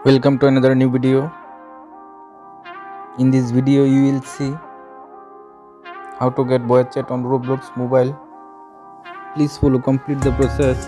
Welcome to another new video. In this video you will see how to get voice chat on Roblox Mobile. Please follow complete the process.